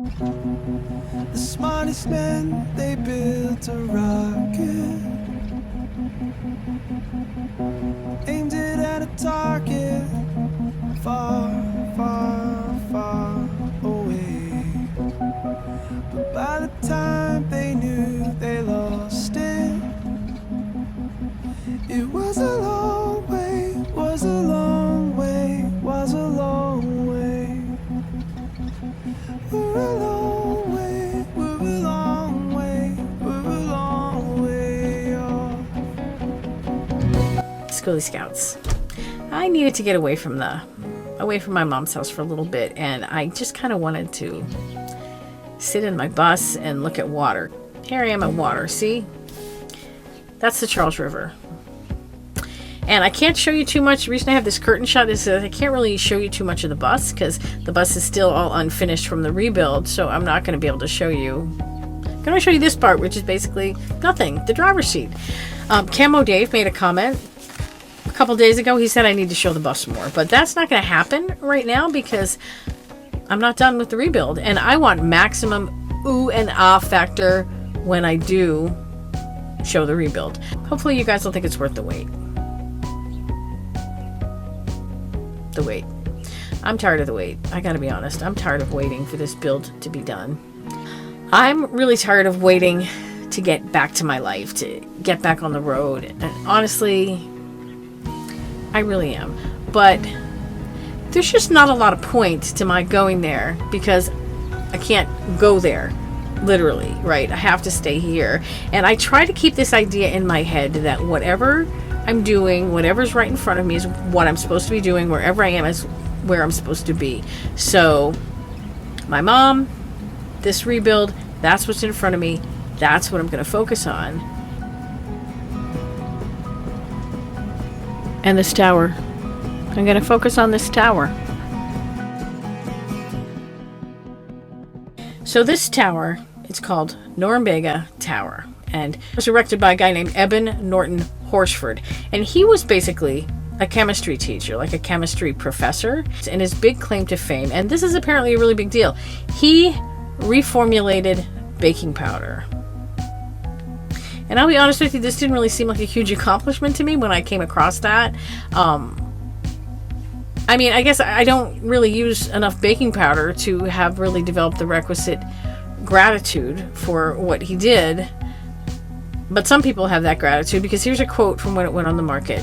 The smartest men, they built a rocket, aimed it at a target far, far, far away. But by the time they knew they lost it, it was a long way, was a long way, was a long way. We're a long way, we're a long way, we're a long way off. Schoolie Scouts. I needed to get away from my mom's house for a little bit, and I just kind of wanted to sit in my bus and look at water. Here I am at water, see? That's the Charles River. And I can't show you too much. The reason I have this curtain shut is that I can't really show you too much of the bus because the bus is still all unfinished from the rebuild, so I'm not going to be able to show you. I'm going to show you this part, which is basically nothing, the driver's seat. Camo Dave made a comment a couple days ago. He said I need to show the bus more, but that's not going to happen right now because I'm not done with the rebuild, and I want maximum ooh and ah factor when I do show the rebuild. Hopefully you guys will think it's worth the wait. The wait. I'm tired of the wait. I gotta be honest. I'm tired of waiting for this build to be done. I'm really tired of waiting to get back to my life, to get back on the road. And honestly, I really am. But there's just not a lot of point to my going there because I can't go there. Literally, right? I have to stay here. And I try to keep this idea in my head that whatever I'm doing, whatever's right in front of me is what I'm supposed to be doing. Wherever I am is where I'm supposed to be. So my mom, this rebuild, that's what's in front of me. That's what I'm going to focus on. And this tower. I'm going to focus on this tower. So this tower, it's called Norumbega Tower. And it was erected by a guy named Eben Norton Horsford. And he was basically a chemistry teacher, like a chemistry professor. And his big claim to fame, and this is apparently a really big deal, he reformulated baking powder. And I'll be honest with you, this didn't really seem like a huge accomplishment to me when I came across that. I mean, I guess I don't really use enough baking powder to have really developed the requisite gratitude for what he did. But some people have that gratitude because here's a quote from when it went on the market.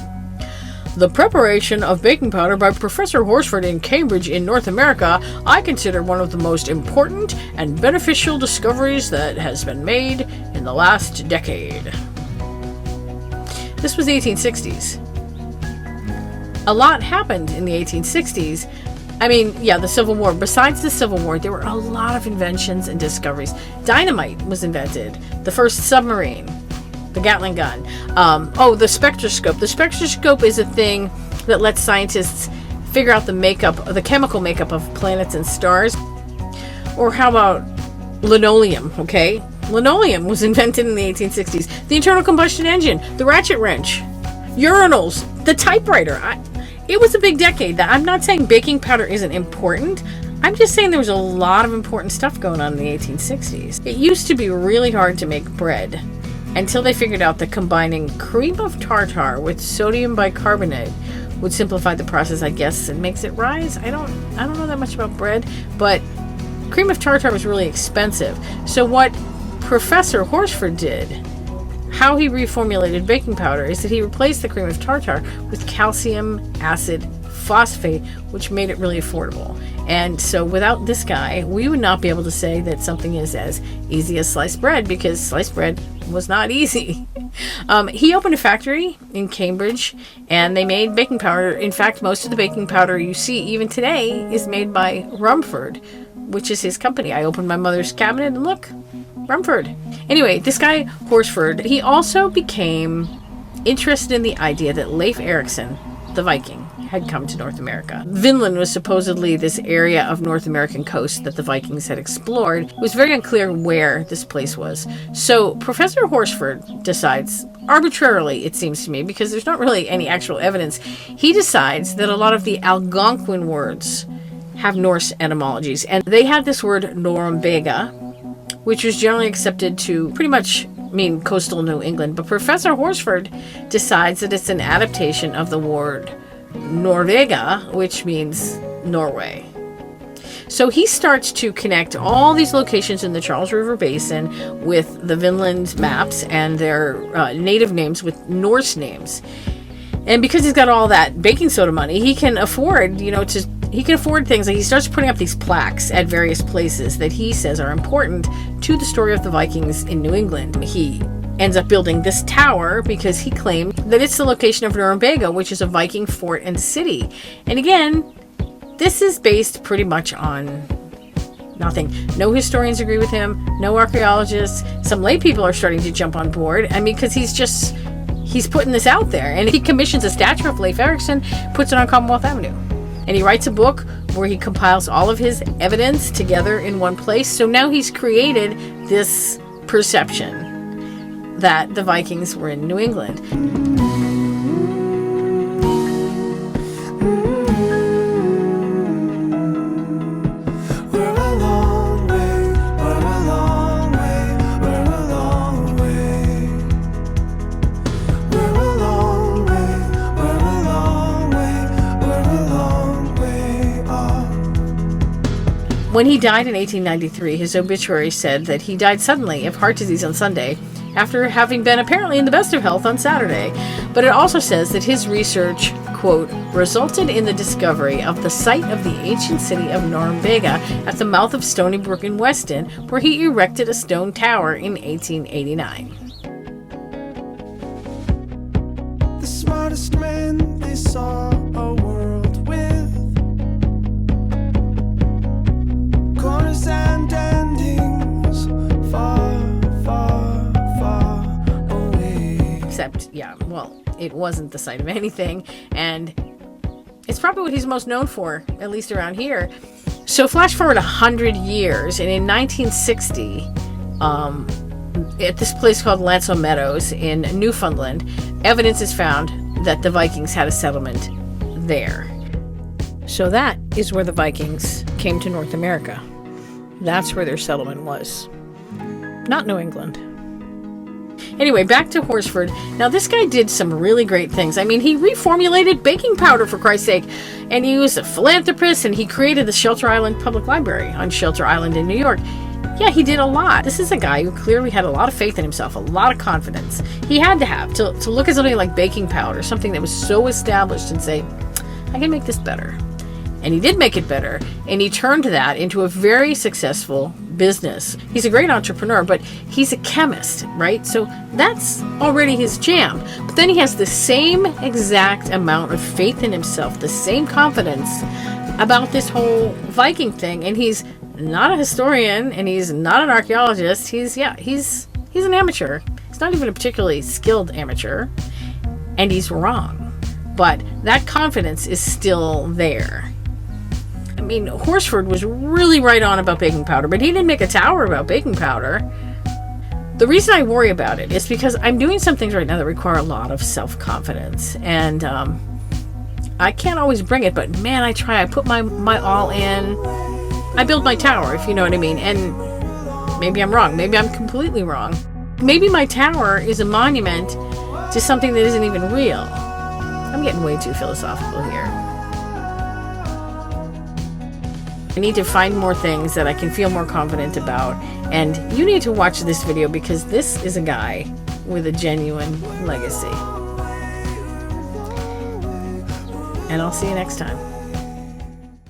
The preparation of baking powder by Professor Horsford in Cambridge in North America, I consider one of the most important and beneficial discoveries that has been made in the last decade. This was the 1860s. A lot happened in the 1860s. I mean, yeah, the Civil War. Besides the Civil War, there were a lot of inventions and discoveries. Dynamite was invented. The first submarine. The Gatling gun. The spectroscope. The spectroscope is a thing that lets scientists figure out the chemical makeup of planets and stars. Or how about linoleum, okay? Linoleum was invented in the 1860s. The internal combustion engine. The ratchet wrench. Urinals. The typewriter. It was a big decade. I'm not saying baking powder isn't important. I'm just saying there was a lot of important stuff going on in the 1860s. It used to be really hard to make bread until they figured out that combining cream of tartar with sodium bicarbonate would simplify the process, I guess, and makes it rise. I don't know that much about bread, but cream of tartar was really expensive. So what Professor Horsford did, how he reformulated baking powder, is that he replaced the cream of tartar with calcium acid phosphate, which made it really affordable. And so without this guy, we would not be able to say that something is as easy as sliced bread, because sliced bread was not easy. He opened a factory in Cambridge, and they made baking powder. In fact, most of the baking powder you see even today is made by Rumford, which is his company. I opened my mother's cabinet and look, Rumford. Anyway, this guy, Horsford, he also became interested in the idea that Leif Erickson, the Viking, had come to North America. Vinland was supposedly this area of North American coast that the Vikings had explored. It was very unclear where this place was. So Professor Horsford decides, arbitrarily it seems to me, because there's not really any actual evidence, he decides that a lot of the Algonquin words have Norse etymologies, and they had this word Norumbega, which was generally accepted to pretty much mean coastal New England. But Professor Horsford decides that it's an adaptation of the word Norvega, which means Norway. So he starts to connect all these locations in the Charles River Basin with the Vinland maps and their native names with Norse names. And because he's got all that baking soda money, he can afford, he can afford things. Like he starts putting up these plaques at various places that he says are important to the story of the Vikings in New England. He ends up building this tower because he claimed that it's the location of Norumbega, which is a Viking fort and city. And again, this is based pretty much on nothing. No historians agree with him, no archaeologists. Some lay people are starting to jump on board. I mean, because he's putting this out there. And he commissions a statue of Leif Erickson, puts it on Commonwealth Avenue. And he writes a book where he compiles all of his evidence together in one place. So now he's created this perception that the Vikings were in New England. When he died in 1893, his obituary said that he died suddenly of heart disease on Sunday, after having been apparently in the best of health on Saturday. But it also says that his research, quote, resulted in the discovery of the site of the ancient city of Norumbega at the mouth of Stony Brook in Weston, where he erected a stone tower in 1889. The smartest man they saw a world with corners and endings far, far, far away. Except, yeah, well, it wasn't the site of anything, and it's probably what he's most known for, at least around here. So flash forward 100 years, and in 1960, at this place called Lansel Meadows in Newfoundland, evidence is found that the Vikings had a settlement there. So that is where the Vikings came to North America. That's where their settlement was. Not New England. Anyway, back to Horsford. Now, this guy did some really great things. I mean, he reformulated baking powder, for Christ's sake. And he was a philanthropist, and he created the Shelter Island Public Library on Shelter Island in New York. Yeah, he did a lot. This is a guy who clearly had a lot of faith in himself, a lot of confidence. He had to have to look at something like baking powder, something that was so established, and say, I can make this better. And he did make it better, and he turned that into a very successful business. He's a great entrepreneur, but he's a chemist, right? So that's already his jam. But then he has the same exact amount of faith in himself, the same confidence about this whole Viking thing, and he's not a historian, and he's not an archaeologist. He's an amateur. He's not even a particularly skilled amateur, and he's wrong. But that confidence is still there. I mean, Horsford was really right on about baking powder, but he didn't make a tower about baking powder. The reason I worry about it is because I'm doing some things right now that require a lot of self-confidence, and I can't always bring it, but man, I try. I put my all in. I build my tower, if you know what I mean, and maybe I'm wrong. Maybe I'm completely wrong. Maybe my tower is a monument to something that isn't even real. I'm getting way too philosophical here. I need to find more things that I can feel more confident about, and you need to watch this video because this is a guy with a genuine legacy. And I'll see you next time.